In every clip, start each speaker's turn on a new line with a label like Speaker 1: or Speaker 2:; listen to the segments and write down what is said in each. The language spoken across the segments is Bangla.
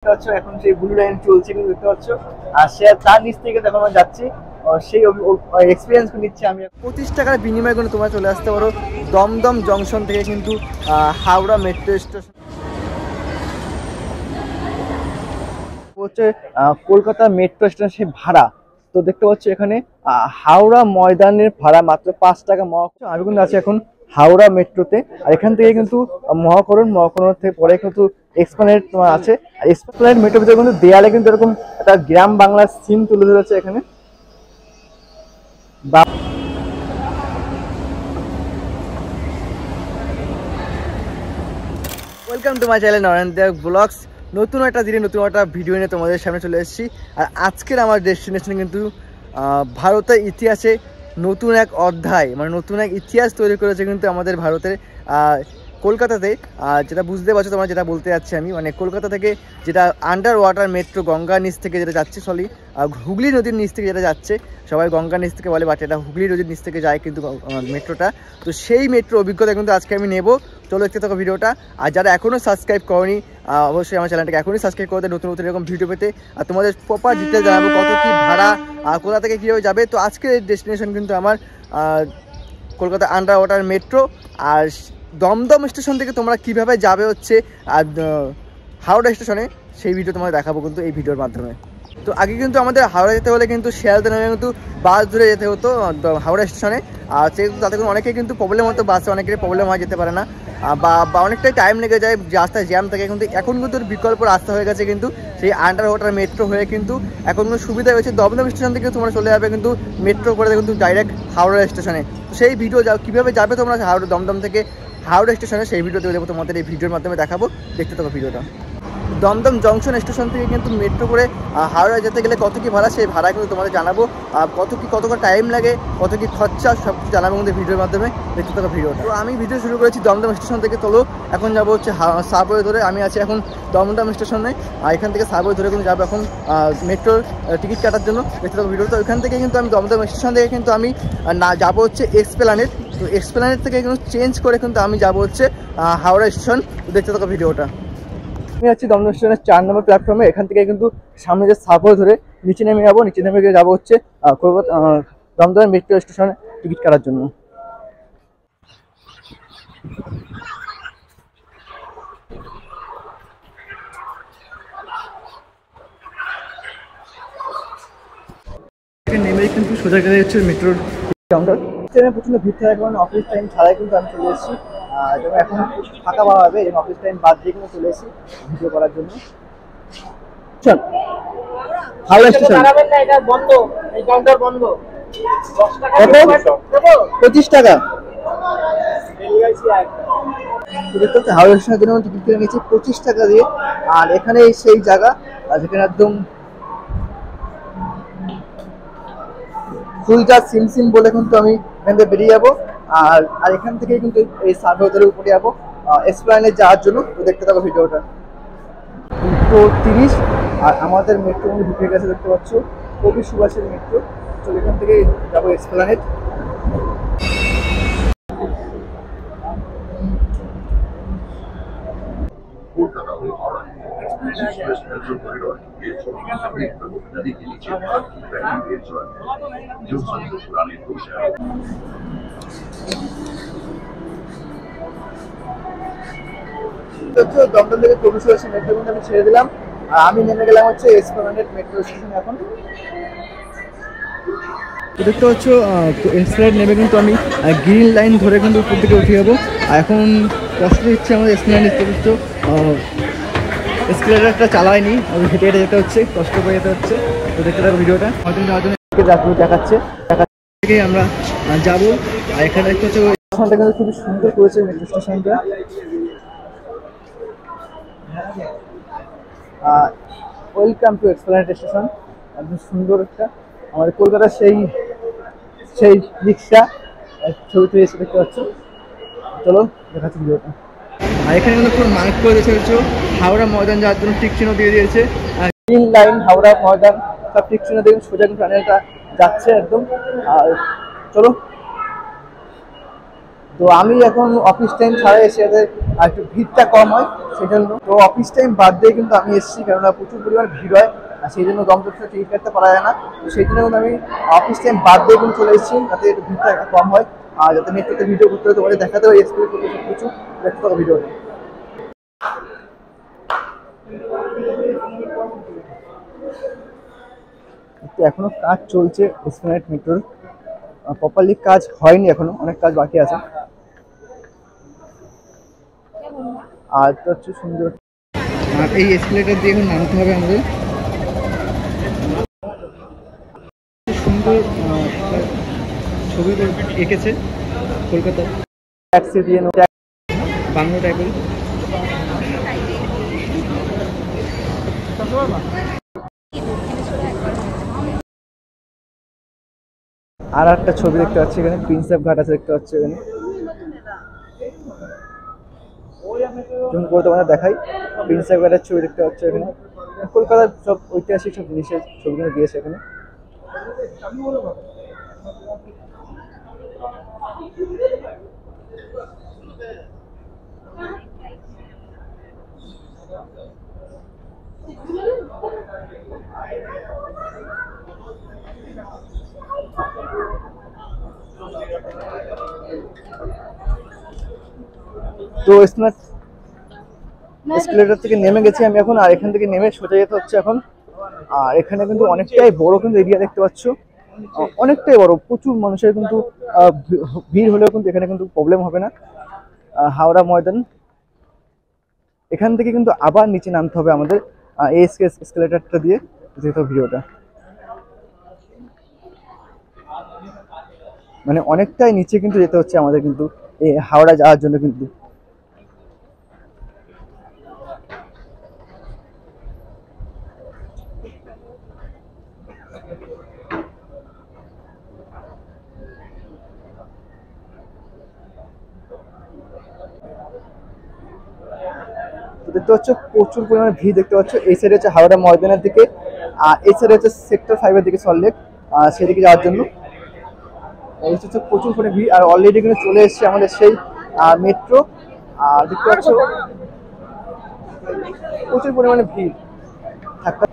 Speaker 1: এখন সেই ব্লু লাইন চলছে কিন্তু দেখতে পাচ্ছ, আর সে তার নিচ থেকে যখন আমরা যাচ্ছি সেই এক্সপিরিয়েন্স নিচ্ছি আমি। 25 টাকার বিনিময়ে কিন্তু তোমরা চলে আসতে পারো দমদম জংশন থেকে কিন্তু হাওড়া মেট্রো স্টেশন হচ্ছে কলকাতা মেট্রো স্টেশন সেই ভাড়া। তো দেখতে পাচ্ছ এখানে হাওড়া ময়দানের ভাড়া মাত্র 5 টাকা। আমি কিন্তু আছি এখন হাওড়া মেট্রোতে, আর এখান থেকে কিন্তু মহাকরণ থেকে পরে কিন্তু এক্সপ্লেনেড আছে। আর এক্সপ্লেনেড মেট্রোর ভিতরে কিন্তু দেয়ালে কিন্তু এরকম একটা গ্রাম বাংলার সিন তুলে ধরেছে এখানে। Welcome to my channel Narendra blogs. নতুন একটা দিনে নতুন একটা ভিডিও নিয়ে তোমাদের সামনে চলে এসেছি। আর আজকের আমার ডেস্টিনেশন কিন্তু ভারতের ইতিহাসে নতুন এক অধ্যায়, মানে নতুন এক ইতিহাস তৈরি করেছে কিন্তু আমাদের ভারতের কলকাতাতে। যেটা বুঝতে পারছো তোমরা, যেটা বলতে যাচ্ছি আমি, মানে কলকাতা থেকে যেটা আন্ডার ওয়াটার মেট্রো গঙ্গার নিচ থেকে যেটা যাচ্ছে, হুগলি নদীর নিচ থেকে যেটা যাচ্ছে, সবাই গঙ্গার নিচ থেকে বলে, বাট এটা হুগলি নদীর নিচ থেকে যায় কিন্তু মেট্রোটা। তো সেই মেট্রো অভিজ্ঞতা কিন্তু আজকে আমি নেব। চলো দেখতে থাকো ভিডিওটা। আর যারা এখনও সাবস্ক্রাইব করনি অবশ্যই আমার চ্যানেলটাকে এখনই সাবস্ক্রাইব করে দেয় নতুন নতুন এরকম ভিডিও পেতে। আর তোমাদের প্রপার ডিটেলস জানাবো কত কী ভাড়া, কোথা থেকে কীভাবে যাবে। তো আজকের ডেস্টিনেশন কিন্তু আমার কলকাতা আন্ডার ওয়াটার মেট্রো। আর দমদম স্টেশন থেকে তোমরা কিভাবে যাবে হচ্ছে আর হাওড়া স্টেশনে, সেই ভিডিও তোমাদের দেখাবো কিন্তু এই ভিডিওর মাধ্যমে। তো আগে কিন্তু আমাদের হাওড়া যেতে হলে কিন্তু শিয়ালদা নামে কিন্তু বাস ধরে যেতে হতো হাওড়া স্টেশনে। আর তাতে কিন্তু অনেকেই কিন্তু প্রবলেম হতো, বাসে অনেকেরই প্রবলেম হয়, যেতে পারে না বা অনেকটাই টাইম লেগে যায়, রাস্তায় জ্যাম থাকে। কিন্তু এখন কিন্তু বিকল্প রাস্তা হয়ে গেছে কিন্তু সেই আন্ডার ওয়াটার মেট্রো হয়ে কিন্তু এখন কিন্তু সুবিধা হয়েছে। দমদম স্টেশন থেকে তোমরা চলে যাবে কিন্তু মেট্রো করে কিন্তু ডাইরেক্ট হাওড়া স্টেশনে। তো সেই ভিডিও কীভাবে যাবে তোমরা দমদম থেকে হাওড়া স্টেশনে, সেই ভিডিও দেবো তোমাদের এই ভিডিওর মাধ্যমে দেখাবো। দেখতে থাকো ভিডিওটা। দমদম জংশন স্টেশন থেকে কিন্তু মেট্রো করে হাওড়া যেতে গেলে কত কী ভাড়া, সেই ভাড়া কিন্তু তোমাদের জানাবো। কতটা টাইম লাগে, কত কী খরচা, সব কিছু জানাবো কিন্তু ভিডিওর মাধ্যমে। দেখতে থাকো ভিডিও। তো আমি ভিডিও শুরু করেছি দমদম স্টেশন থেকে। তোলো এখন যাবো হচ্ছে সাবওয়ে ধরে। আমি আছি এখন দমদম স্টেশনে, আর এখান থেকে সাবওয়ে ধরে কিন্তু যাবো এখন মেট্রোর টিকিট কাটার জন্য। দেখতে থাকো ভিডিও। তো ওইখান থেকে কিন্তু আমি দমদম স্টেশন থেকে কিন্তু আমি যাবো হচ্ছে এক্সপ্লেনেড। তো এক্সপ্লেনেড থেকে কিন্তু চেঞ্জ করে কিন্তু আমি যাবো হচ্ছে হাওড়া স্টেশন। দেখতে থাকো ভিডিওটা। আমি আছি দমদম স্টেশনের 4 নম্বর প্ল্যাটফর্মে। এখান থেকে কিন্তু সামনে যে সাবওয়ে ধরে নিচে নেমে যাবো। নিচে নেমে গিয়ে যাবো হচ্ছে কলকাতা দমদম মেট্রো স্টেশনে টিকিট কাটার জন্য। নেমে কিন্তু সোজা গেলে হচ্ছে মেট্রোর কাউন্টার। ট্রেনে প্রচন্ড ভিড় থাকার কারণে অফিস টাইম ছাড়াই কিন্তু আমি চলে এসেছি। যেমন এখন ফাঁকা পাওয়া হবে, এবং অফিস টাইম বাদ দিয়ে কিন্তু চলে এসেছি ভিডিও করার জন্য। হাওড়া স্টেশন বন্ধ, এই কাউন্টার বন্ধ। 25 টাকা হাওড়া স্টেশনের জন্য টিকিট কিনে নিয়েছি 25 টাকা দিয়ে। আর এখানে সেই জায়গা যেখানে একদম ফুলটা সিম বলে কিন্তু আমি এখান থেকে বেরিয়ে যাবো। আর এখান থেকে কিন্তু এই সাবওয়ে ধরে উপরে যাবো এক্সপ্লেনেড যাওয়ার জন্য। তো দেখতে থাকো ভিডিওটা। 2:30 আর আমাদের মেট্রো ঢুকে গেছে, দেখতে পাচ্ছ কবি সুভাষের মেট্রো। তো এখান থেকে যাবো এক্সপ্লেনেড। দমদম থেকে কবি সুভাষের মেট্রো কিন্তু আমি ছেড়ে দিলাম, আর আমি নেমে গেলাম হচ্ছে এক্সপ্লেনেড মেট্রো স্টেশন। এখন দেখতে পাচ্ছ এক্সপ্লেনেড নেমে কিন্তু আমি গ্রিন লাইন ধরে কিন্তু উপর থেকে উঠে যাবো। আর এখন কষ্ট দিচ্ছে আমাদের এক্সপ্লেনেড দেখতে পাচ্ছ এক্সপ্লেনেডটা চালায়নি, আমি হেঁটে হেঁটে যেতে হচ্ছে, কষ্ট করে যেতে হচ্ছে। তো দেখতে থাকো ভিডিওটা। হয়তো যাওয়ার জন্য দেখাচ্ছে থেকে আমরা যাবো। আর এখানে দেখতে হচ্ছে স্টেশনটা কিন্তু খুবই সুন্দর করেছে মেট্রো স্টেশনটা। Welcome to Esplanade station. একদম সুন্দর একটা আমাদের কলকাতার সেই রিক্সা ছবি তুলে এসে দেখতে পাচ্ছ। চলো দেখাচ্ছি ভিডিওটা। আর এখানে কিন্তু পুরো মার্ক করে দিয়েছে হাওড়া ময়দান যাওয়ার জন্য টিক চিহ্ন দিয়ে দিয়েছে। গ্রিন লাইন হাওড়া ময়দান সব টিক চিহ্ন দেখুন, সোজা কিন্তু টানেলটা যাচ্ছে একদম। আর চলো তো আমি এখন অফিস টাইম ছাড়া এসে এদের একটু ভিড়টা কম হয় সেই জন্য। তো অফিস টাইম বাদ দিয়ে কিন্তু আমি এসেছি, কেননা প্রচুর পরিমাণ ভিড় হয় আর সেই জন্য দমদমে টিকিট কাটতে পারা যায় না। তো সেই জন্য কিন্তু আমি অফিস টাইম বাদ দিয়ে কিন্তু চলে এসেছি, যাতে একটু ভিড়টা কম হয় আর যাতে নেটওয়ার্কে ভিডিও করতে হয় তোমাদের দেখাতে হয়, এক্সপ্লেন করতে সব কিছু দেখতে হবে ভিডিওতে। তো এখনো কাজ চলছে এসপ্ল্যানেড মেট্রোর, প্রপারলি কাজ হয়নি, এখনো অনেক কাজ বাকি আছে। আর তো হচ্ছে সুন্দর, আর এই এসকেলেটর দিয়ে এখন নামতে হবে আমাদের। সুন্দর ছবি এঁকেছে কলকাতার ট্যাক্সি দিয়ে, বাংলো টাইপের। আর একটা ছবি দেখতে পাচ্ছি এখানে, প্রিন্সেপ ঘাট আছে দেখতে পাচ্ছি এখানে। জুম করে তোমাদের দেখাই, প্রিন্সেপ ঘাটের ছবি দেখতে পাচ্ছি এখানে। কলকাতার সব ঐতিহাসিক সব জিনিসের ছবিগুলো দিয়েছে এখানে। তো এসকেলেটর থেকে নেমে গেছি আমি এখন, আর এখান থেকে নেমে সোজা যেতে হচ্ছে এখন। আর এখানে কিন্তু অনেকটাই বড় কিন্তু এরিয়া দেখতে পাচ্ছ, অনেকটাই বড়, প্রচুর মানুষের কিন্তু ভিড় হলেও কিন্তু এখানে কিন্তু প্রবলেম হবে না। হাওড়া ময়দান, এখান থেকে কিন্তু আবার নিচে নামতে হবে আমাদের এসকে এসকেলেটরটা দিয়ে যেতে হবে ভিডিওটা, মানে অনেকটাই নিচে কিন্তু যেতে হচ্ছে আমাদের কিন্তু এই হাওড়া যাওয়ার জন্য কিন্তু। দেখতে পাচ্ছ প্রচুর পরিমাণে ভিড় দেখতে পাচ্ছ। এই সাইডে হচ্ছে হাওড়া ময়দানের দিকে, আর এই সাইডে হচ্ছে সেক্টর 5-এর দিকে সল্টলেক, সেদিকে যাওয়ার জন্য হচ্ছে প্রচুর পরিমাণে ভিড়। আর অলরেডি কিন্তু চলে এসেছে আমাদের সেই মেট্রো, আর দেখতে পাচ্ছ প্রচুর পরিমাণে ভিড় থাকতে।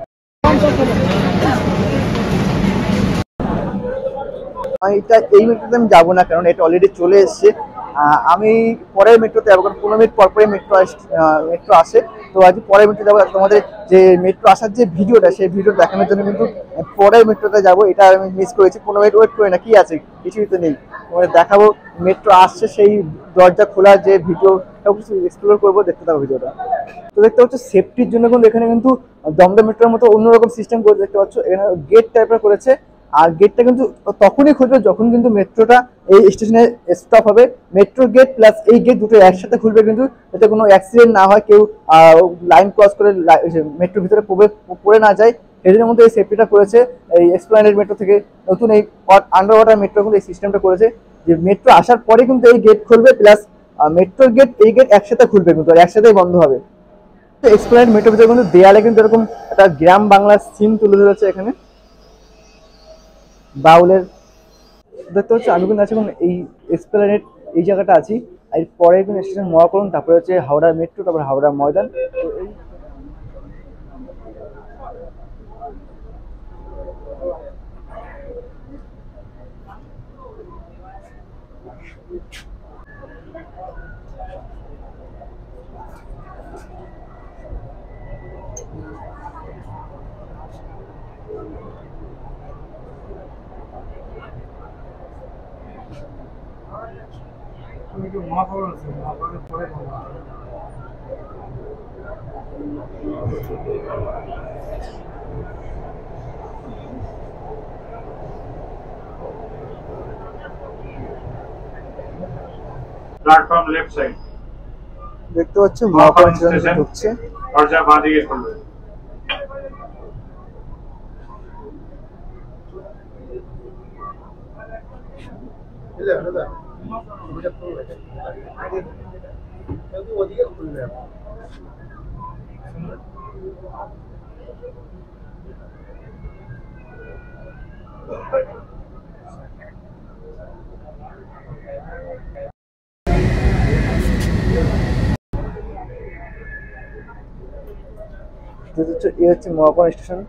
Speaker 1: এই মেট্রোতে আমি যাবো না, কারণ এটা অলরেডি চলে এসছে। আমি পরের মেট্রোতে যাবো, কারণ 15 মিনিট পর পরে মেট্রো আসে। তো আজ পরের মেট্রো যাবো, তোমাদের যে মেট্রো আসার যে ভিডিওটা, সেই ভিডিও দেখানোর জন্য কিন্তু পরের মেট্রোতে যাবো। এটা আমি মিস করেছি, 15 মিনিট ওয়েট করি না, কি আছে, কিছুই তো নেই। তোমাদের দেখাবো মেট্রো আসছে, সেই দরজা খোলার যে ভিডিও সব কিছু এক্সপ্লোর করবো, দেখতে থাকবো ভিডিওটা। তো দেখতে পাচ্ছ সেফটির জন্য কিন্তু এখানে কিন্তু দমদম মেট্রোর মতো অন্যরকম সিস্টেম করে দেখতে পাচ্ছ, এখানে গেট টাইপের করেছে। আর গেটটা কিন্তু তখনই খুলবে যখন কিন্তু মেট্রোটা এই স্টেশনে স্টপ হবে। মেট্রো গেট প্লাস এই গেট দুটো একসাথে খুলবে কিন্তু, যাতে কোনো অ্যাক্সিডেন্ট না হয়, কেউ লাইন ক্রস করে মেট্রোর ভিতরে পড়ে না যায়। সেই জন্য মধ্যে এই সেফটিটা করেছে এই এসপ্ল্যানেড মেট্রো থেকে। নতুন এই আন্ডার ওয়াটার মেট্রো কিন্তু এই সিস্টেমটা করেছে যে মেট্রো আসার পরে কিন্তু এই গেট খুলবে, প্লাস মেট্রোর গেট এই গেট একসাথে খুলবে কিন্তু, আর একসাথেই বন্ধ হবে। তো এসপ্ল্যানেড মেট্রোর ভিতরে কিন্তু দেয়ালে কিন্তু এরকম একটা গ্রাম বাংলার সিন তুলে ধরেছে এখানে বাউলের। দেখতে হচ্ছে আমি কিন্তু আছি এখন এই এসপ্ল্যানেড এই জায়গাটা আছি, আর পরে কিন্তু স্টেশন মহাকরণ, তারপরে হচ্ছে হাওড়া মেট্রো, তারপরে হাওড়া ময়দান। তো এই
Speaker 2: প্ল্যাটফর্ম লেফট সাইড
Speaker 1: দেখতে পাচ্ছ মহাকরণ স্টেশন ঢুকছে।
Speaker 2: দরজা বাঁ দিকে খুলবে।
Speaker 1: ওদিকে খুলবে। এই হচ্ছে মহাপন স্টেশন।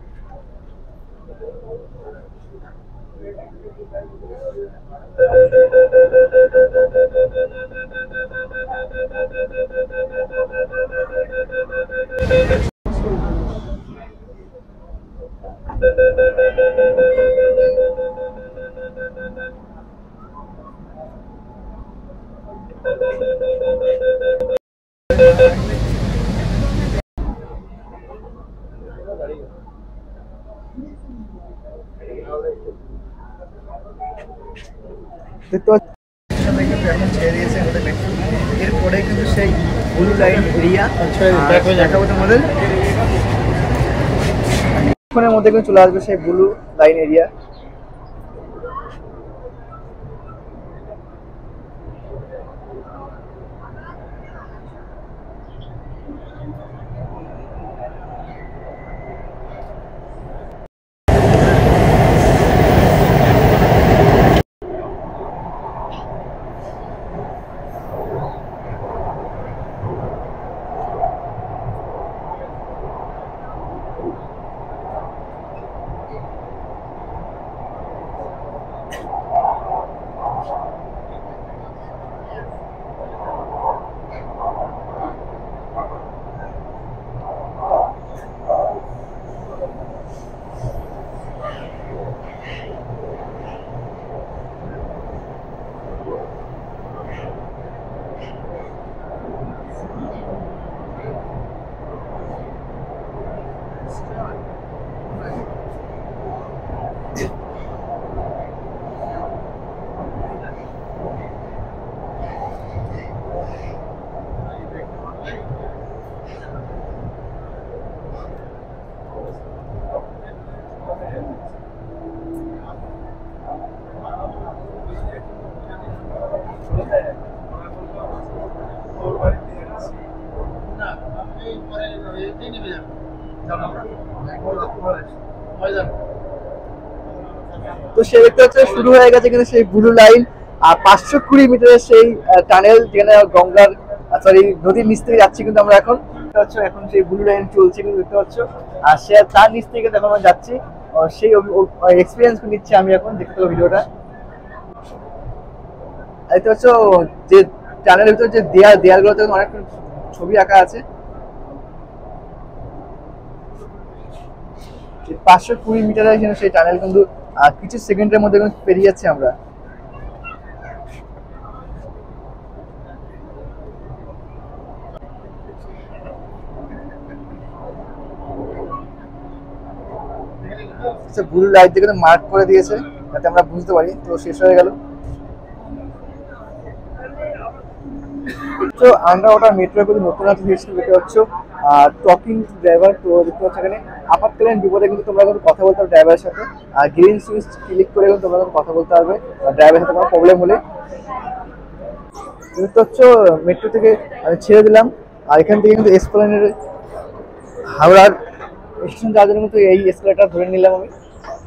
Speaker 1: দেখতে পাচ্ছি কিন্তু এখন ছেড়ে দিয়েছে আমাদের মেট্রো। এরপরে কিন্তু সেই ব্লু লাইন এরিয়া দেখাবো তোমাদের। কিছুক্ষণের মধ্যে কিন্তু চলে আসবে সেই ব্লু লাইন এরিয়া। তো সে দেখতে হচ্ছে শুরু হয়ে গেছে কিন্তু সেই ব্লু লাইন আর 520 মিটারের সেই টানেল, যেখানে গঙ্গার সরি নদীর নিচ থেকে যাচ্ছি কিন্তু আমরা এখন। এখন সেই ব্লু লাইন চলছে কিন্তু দেখতে পাচ্ছ, আর সে তার নিচ থেকে এখন আমরা যাচ্ছি। সেই এক্সপিরিয়েন্স নিচ্ছি আমি এখন। দেখতে পাবো ভিডিওটা। দেখতে পাচ্ছ যে টানেলের ভিতরে যে দেয়ালগুলোতে অনেক ছবি আঁকা আছে। 520 মিটারের সেই টানেল কিন্তু কিছু সেকেন্ডের মধ্যে পেরিয়ে যাচ্ছি আমরা। ব্লু লাইট দিয়ে মার্ক করে দিয়েছে যাতে আমরা বুঝতে পারি। তো শেষ হয়ে গেল। তো আন্ডার ওয়াটার মেট্রো কিন্তু নতুন একটা জিনিস দেখতে পাচ্ছ, টকিং ড্রাইভার। তো দেখতে পাচ্ছ এখানে আপাতকালীন বিপদে কিন্তু তোমরা কিন্তু কথা বলতে পারবে ড্রাইভারের সাথে। গ্রিন সুইচ ক্লিক করে কিন্তু তোমরা কিন্তু কথা বলতে পারবে ড্রাইভারের সাথে। কোনো প্রবলেম হলে দেখতে পাচ্ছ মেট্রো থেকে ছেড়ে দিলাম। আর এখান থেকে কিন্তু এসপ্লেনেড হাওড়ার স্টেশন যাওয়ার জন্য কিন্তু এই এসকেলেটার ধরে নিলাম আমি।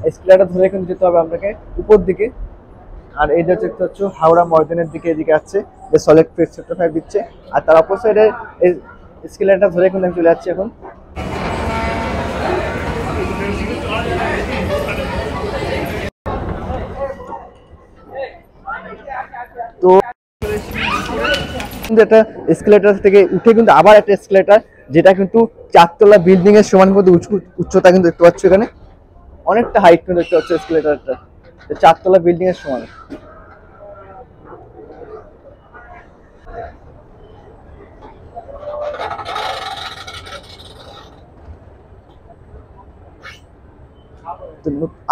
Speaker 1: এসকেলেটার ধরে কিন্তু যেতে হবে আপনাকে উপর দিকে। আর এই যে দেখতে পাচ্ছ হাওড়া ময়দানের দিকে এদিকে আসছে, যে সলিড ফেস সেক্টর 5 দিচ্ছে। আর তার অপর সাইডে এসকেলেটার ধরে কিন্তু আমি চলে যাচ্ছি এখন। তো কিন্তু একটা এসকেলেটার থেকে উঠে কিন্তু আবার একটা এসকেলেটার, যেটা কিন্তু 4 তলা বিল্ডিং এর সমান কিন্তু উচ্চতা কিন্তু দেখতে পাচ্ছ। এখানে অনেকটা হাইট কিন্তু দেখতে পাচ্ছ এসকেলেটারটা, 4 তলা বিল্ডিং এর সমান।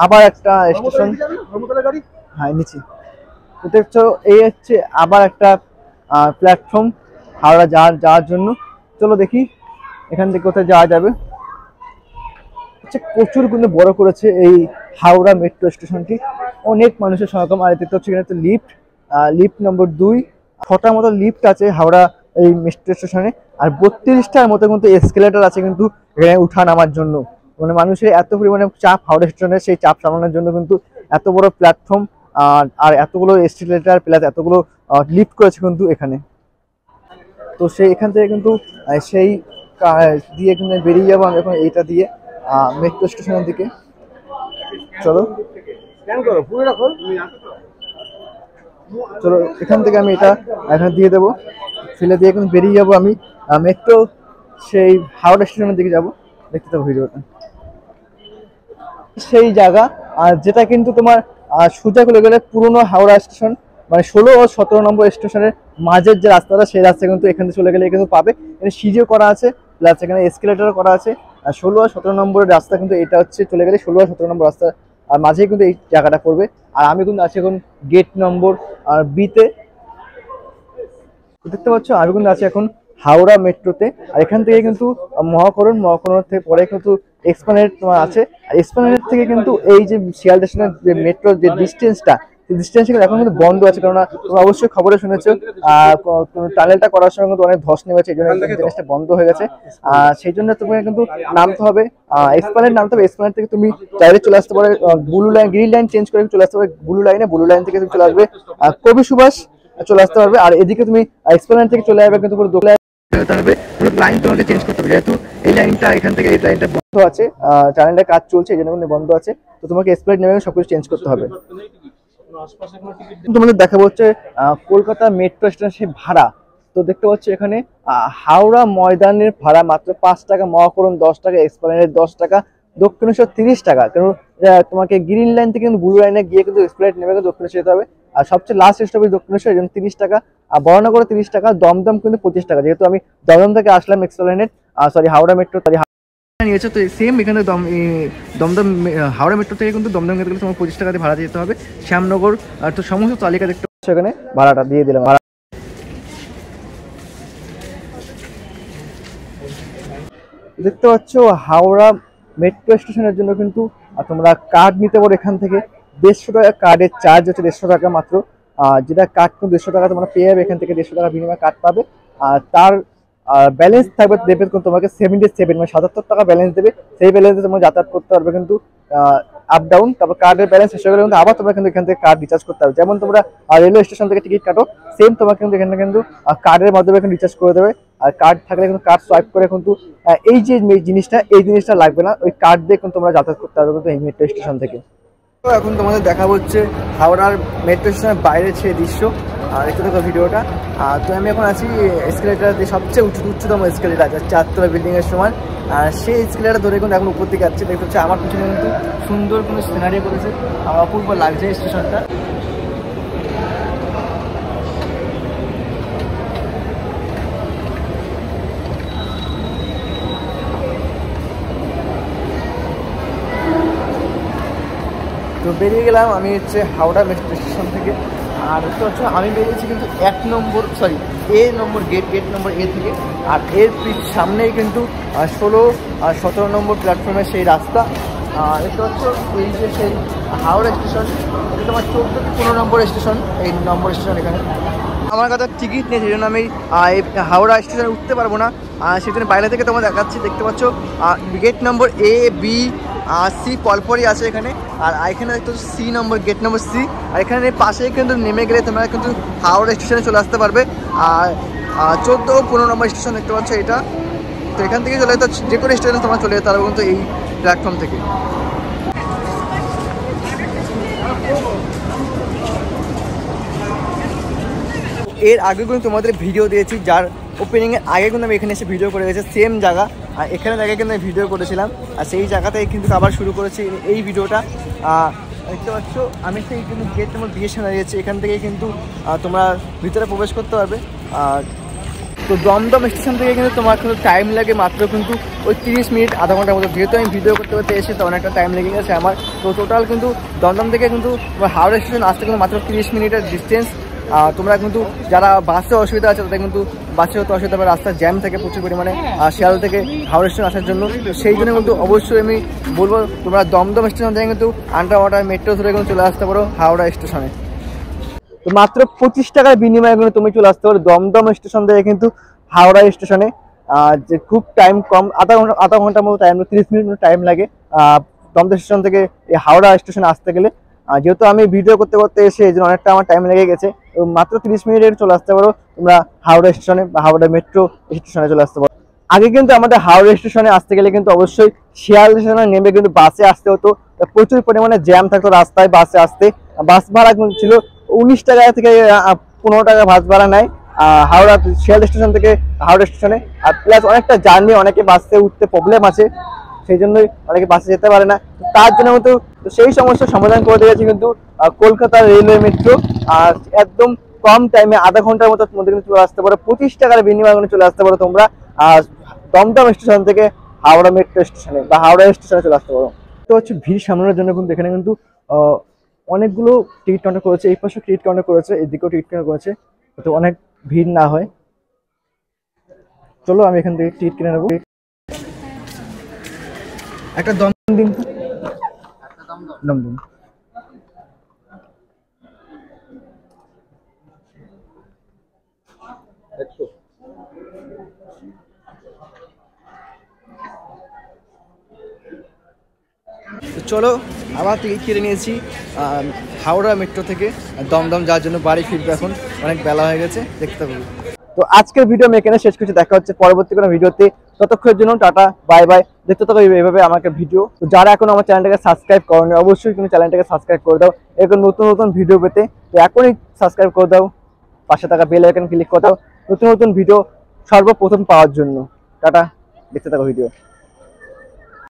Speaker 1: আবার একটা স্টেশন, হ্যাঁ নিচে দেখছো এই হচ্ছে আবার একটা প্ল্যাটফর্ম হাওড়া যাওয়ার জন্য। চলো দেখি এখান থেকে কোথায় যাওয়া যাবে। প্রচুর কিন্তু বড় করেছে এই হাওড়া মেট্রো স্টেশনটি, অনেক মানুষের সমাগম। আর দেখতে হচ্ছে এখানে লিফট নম্বর 2, 6টার মতো লিফট আছে হাওড়া এই মেট্রো স্টেশনে। আর 32টার মতো কিন্তু এসকেলেটর আছে কিন্তু এখানে উঠা নামার জন্য। মানে মানুষের এত পরিমাণে চাপ হাওড়া স্টেশনে, সেই চাপ সামলানোর জন্য কিন্তু এত বড় প্ল্যাটফর্ম আর এতগুলো এসকেলেটর প্লাস এতগুলো লিফট করেছে কিন্তু এখানে। তো সেই এখান থেকে কিন্তু সেই দিয়ে এখানে বেরিয়ে যাবো আমি এখন এইটা দিয়ে মেট্রো স্টেশনের দিকে। চলো চলো এখান থেকে আমি এটা এখানে দিয়ে দেবো, ফেলে দিয়ে এখন বেরিয়ে যাবো আমি মেট্রো সেই হাওড়া স্টেশনের দিকে যাব। দেখতে থাকো ভিডিওটা। সেই জায়গা যেটা কিন্তু তোমার সোজা করে গেলে পুরোনো হাওড়া স্টেশন, মানে 16 ও 17 নম্বর স্টেশনের মাঝের যে রাস্তাটা, সেই রাস্তা কিন্তু এখান থেকে চলে গেলে কিন্তু পাবে। এখানে সিঁড়িও করা আছে, প্লাস এখানে এসকেলেটরও করা আছে। আর 16 আর 17 নম্বরের রাস্তা কিন্তু এটা হচ্ছে চলে গেলে 16 আর 17 নম্বর রাস্তা, আর মাঝেই কিন্তু এই জায়গাটা পড়বে। আর আমি কিন্তু আছি এখন গেট নম্বর বিতে। দেখতে পাচ্ছ আমি কিন্তু আছি এখন হাওড়া মেট্রোতে। আর এখান থেকে কিন্তু মহাকরণ থেকে পরে কিন্তু এক্সপ্লেনেড আছে। আর এক্সপ্লেনেড থেকে কিন্তু এই যে শিয়ালদা স্টেশনের যে মেট্রোর যে ডিস্টেন্সটা, সেই ডিস্টেন্স কিন্তু এখন কিন্তু বন্ধ আছে, কারণ তোমরা অবশ্যই খবরে শুনেছো টানেলটা করার সময় কিন্তু অনেক ধস নেমেছে, এই জন্য জিনিসটা বন্ধ হয়ে গেছে। সেই জন্য তোমাকে কিন্তু নামতে হবে এক্সপ্লেনেড, নামতে হবে। এক্সপ্লেনেড থেকে তুমি ডাইরেক্ট চলে আসতে পারে blue line, green line change করে চলে আসতে পারে ব্লু লাইনে। ব্লু লাইন থেকে তুমি চলে আসবে কবি সুভাষ চলে আসতে পারবে। আর এদিকে তুমি এক্সপ্লেনেড থেকে চলে আসবে কিন্তু পুরো দোকানে যেতে হবে, পুরো লাইন তোমাকে চেঞ্জ করতে হবে, যেহেতু এই লাইনটা এখান থেকে এই লাইনটা বন্ধ আছে, চ্যানেলটা কাজ চলছে এই জন্য কিন্তু বন্ধ আছে। তো তোমাকে এক্সপ্লেনেড নেমে সবকিছু চেঞ্জ করতে হবে। তোমাদের দেখাবো হচ্ছে কলকাতা মেট্রো স্টেশনের ভাড়া। তো দেখতে পাচ্ছ এখানে হাওড়া ময়দানের ভাড়া মাত্র 5 টাকা, মহাকরণ 10 টাকা, এক্সপ্লেনেড 10 টাকা, দক্ষিণেশ্বর 30 টাকা। কারণ তোমাকে গ্রিন লাইন থেকে কিন্তু ব্লু লাইনে গিয়ে কিন্তু এক্সপ্লেনেড নেমে কিন্তু দক্ষিণেশ্বর যেতে হবে। আর সবচেয়ে লাস্ট স্টপেজ দক্ষিণেশ্বর, এই জন্য 30 টাকা। আর বরানগরে 30 টাকা, দমদম কিন্তু 25 টাকা। যেহেতু আমি দমদম থেকে আসলাম এক্সপ্লেনেড হাওড়া মেট্রো নিয়েছে, তো সেম এখানে দমদম হাওড়া মেট্রো থেকে কিন্তু দমদম যেতে গেলে তোমার 25 টাকা দিয়ে ভাড়া যেতে হবে। শ্যামনগর তো সমস্ত তালিকা দেখতে পাচ্ছ, এখানে ভাড়াটা দিয়ে দিলাম। দেখতে পাচ্ছ হাওড়া মেট্রো স্টেশনের জন্য কিন্তু তোমরা কার্ড নিতে পারো এখান থেকে। 150 টাকা কার্ডের চার্জ হচ্ছে, 150 টাকা মাত্র। যেটা কার্ড কিন্তু 150 টাকা তোমরা পেয়ে যাবে এখান থেকে, 150 টাকা বিনিময়ে কার্ড পাবে। আর তার ব্যালেন্স থাকবে দেবে কিন্তু তোমাকে 77, মানে 77 টাকা ব্যালেন্স দেবে। সেই ব্যালেন্সে তোমরা যাতায়াত করতে পারবে কিন্তু আপ ডাউন। তারপর কার্ডের ব্যালেন্স শেষ হয়ে গেলে কিন্তু আবার তোমরা কিন্তু এখান থেকে কার্ড রিচার্জ করতে হবে। যেমন তোমরা রেলওয়ে স্টেশন থেকে টিকিট কাটো, সেম তোমাকে কিন্তু এখানে কিন্তু কার্ডের মাধ্যমে রিচার্জ করে দেবে। আর কার্ড থাকলে কিন্তু কার্ড সোয়াইপ করে কিন্তু এই যে জিনিসটা লাগবে না, ওই কার্ড দিয়ে কিন্তু তোমরা যাতায়াত করতে পারবে কিন্তু এই মেট্রো স্টেশন থেকে। তো এখন তোমাদের দেখাবো হচ্ছে হাওড়ার মেট্রো স্টেশনের বাইরের সেই দৃশ্য, দেখতে থাকো ভিডিওটা। তো আমি এখন আছি এসকেলেটার, যে সবচেয়ে উচ্চতম এসকেলেটার, 4তলা বিল্ডিংয়ের সমান। সেই এসকেলেটার ধরে কিন্তু এখন উপর দিকে যাচ্ছে। দেখতে হচ্ছে আমার পিছনে কিন্তু সুন্দর কোনো সিনারি করেছে, আমার অপূর্ব লাগছে স্টেশনটা। তো বেরিয়ে গেলাম আমি হচ্ছে হাওড়া মেট্রো স্টেশন থেকে। আর দেখতে পাচ্ছ আমি বেরিয়েছি কিন্তু এ নম্বর গেট নম্বর এ থেকে। আর এর সামনেই কিন্তু 16 আর 17 নম্বর প্ল্যাটফর্মের সেই রাস্তা। দেখতে পাচ্ছ এই যে সেই হাওড়া স্টেশন, এটা তোমার 14 থেকে 15 নম্বর স্টেশন, এই নম্বর স্টেশন। এখানে আমার কাছে টিকিট নেই, সেই জন্য আমি হাওড়া স্টেশনে উঠতে পারবো না, সেই জন্য বাইরে থেকে তোমার দেখাচ্ছি। দেখতে পাচ্ছ গেট নম্বর এ, বি, সি পরপরই আছে এখানে। আর এখানে দেখতে পাচ্ছ সি নম্বর, গেট নম্বর সি। আর এখানে পাশেই কিন্তু নেমে গেলে তোমরা কিন্তু হাওড়া স্টেশনে চলে আসতে পারবে। আর 14 ও 15 নম্বর স্টেশন দেখতে পাচ্ছ এটা। তো এখান থেকে চলে যেতে, যে কোনো স্টেশনে তোমরা চলে যেতে পারবে কিন্তু এই প্ল্যাটফর্ম থেকে। এর আগে কিন্তু তোমাদের ভিডিও দিয়েছি, যার ওপেনিংয়ের আগে কিন্তু আমি এখানে এসে ভিডিও করে গেছি, সেম জায়গা। আর এখানে আগে কিন্তু আমি ভিডিও করেছিলাম, আর সেই জায়গাতেই কিন্তু আবার শুরু করেছি এই ভিডিওটা। দেখতে পাচ্ছ আমি সেই কিন্তু গেট নম্বর বিয়ের সামনে দাঁড়িয়েছি, এখান থেকে কিন্তু তোমরা ভিতরে প্রবেশ করতে পারবে। তো দমদম স্টেশন থেকে কিন্তু তোমার কিন্তু টাইম লাগে মাত্র কিন্তু ওই 30 মিনিট, আধা ঘন্টার মতো। যেহেতু আমি ভিডিও করতে করতে এসে তো অনেকটা টাইম লেগে গেছে আমার। তো টোটাল কিন্তু দমদম থেকে কিন্তু হাওড়া স্টেশন আসতে কিন্তু মাত্র 30 মিনিটের ডিস্টেন্স। তোমরা কিন্তু যারা বাসে অসুবিধা আছে তাদের কিন্তু বাসে হতে অসুবিধা হবে, রাস্তার জ্যাম থাকে প্রচুর পরিমাণে শিয়াল থেকে হাওড়া স্টেশন আসার জন্য। সেই জন্য কিন্তু অবশ্যই আমি বলবো তোমরা দমদম স্টেশন থেকে কিন্তু আন্ডার ওয়াটার মেট্রো ধরে কিন্তু চলে আসতে পারো হাওড়া স্টেশনে। তো মাত্র 25 টাকার বিনিময়ে কিন্তু তুমি চলে আসতে পারো দমদম স্টেশন থেকে কিন্তু হাওড়া স্টেশনে। যে খুব টাইম কম, আধা ঘন্টার মতো টাইম, 30 মিনিট মতো টাইম লাগে দমদম স্টেশন থেকে এই হাওড়া স্টেশনে আসতে গেলে। যেহেতু আমি ভিডিও করতে করতে এসে এই জন্য অনেকটা আমার টাইম লেগে গেছে। মাত্র 30 মিনিটে চলে আসতে পারো তোমরা হাওড়া স্টেশনে বা হাওড়া মেট্রো স্টেশনে চলে আসতে পারো। আগে কিন্তু আমাদের হাওড়া স্টেশনে আসতে গেলে কিন্তু অবশ্যই শিয়ালদা স্টেশনে নেমে কিন্তু বাসে আসতে হতো। প্রচুর পরিমাণে জ্যাম থাকতো রাস্তায় বাসে আসতে। বাস ভাড়া কিন্তু ছিল 19 টাকা থেকে 15 টাকা বাস ভাড়া নেয় হাওড়া শিয়ালদা স্টেশন থেকে হাওড়া স্টেশনে। আর প্লাস অনেকটা জার্নি, অনেকে বাসে উঠতে প্রবলেম আছে, সেই জন্যই অনেকে বাসে যেতে পারে না। তার জন্য কিন্তু সেই সমস্যার সমাধান করে দিয়েছে কিন্তু কলকাতার রেলওয়ে মেট্রো। আর একদম কম টাইমে আধা ঘন্টার মধ্যে কিন্তু চলে আসতে পারো, 25 টাকার বিনিময়ে কিন্তু চলে আসতে পারো তোমরা দমদম স্টেশন থেকে হাওড়া মেট্রো স্টেশনে বা হাওড়া স্টেশনে চলে আসতে পারো। তো হচ্ছে ভিড় সামলানোর জন্য কিন্তু এখানে কিন্তু অনেকগুলো টিকিট কাউন্টার করেছে, এই পাশেও টিকিট কাউন্টার করেছে, এদিকেও টিকিট কাউন্টার করেছে, তো অনেক ভিড় না হয়। চলো আমি এখান থেকে টিকিট কিনে নেবো। একটা দমদম দিন, দমদম। তো চলো আবার টিকিট কেটে নিয়েছি হাওড়া মেট্রো থেকে দমদম যাওয়ার জন্য। বাড়ি ফিরবো এখন, অনেক বেলা হয়ে গেছে, দেখতে পাবো। তো আজকের ভিডিও আমি এখানে শেষ করছি, দেখা হচ্ছে পরবর্তী কোনো ভিডিওতে। ততক্ষণের জন্য টাটা, বাই বাই। দেখতে থাকো এইভাবে আমাকে ভিডিও। তো যারা এখন আমার চ্যানেলটাকে সাবস্ক্রাইব করোনি অবশ্যই তুমি চ্যানেলটাকে সাবস্ক্রাইব করে দাও এরকম নতুন নতুন ভিডিও পেতে। তো এখনই সাবস্ক্রাইব করে দাও, পাশে থাকা বেল আইকন ক্লিক করে দাও নতুন নতুন ভিডিও সর্বপ্রথম পাওয়ার জন্য। টাটা, দেখতে থাকো ভিডিও।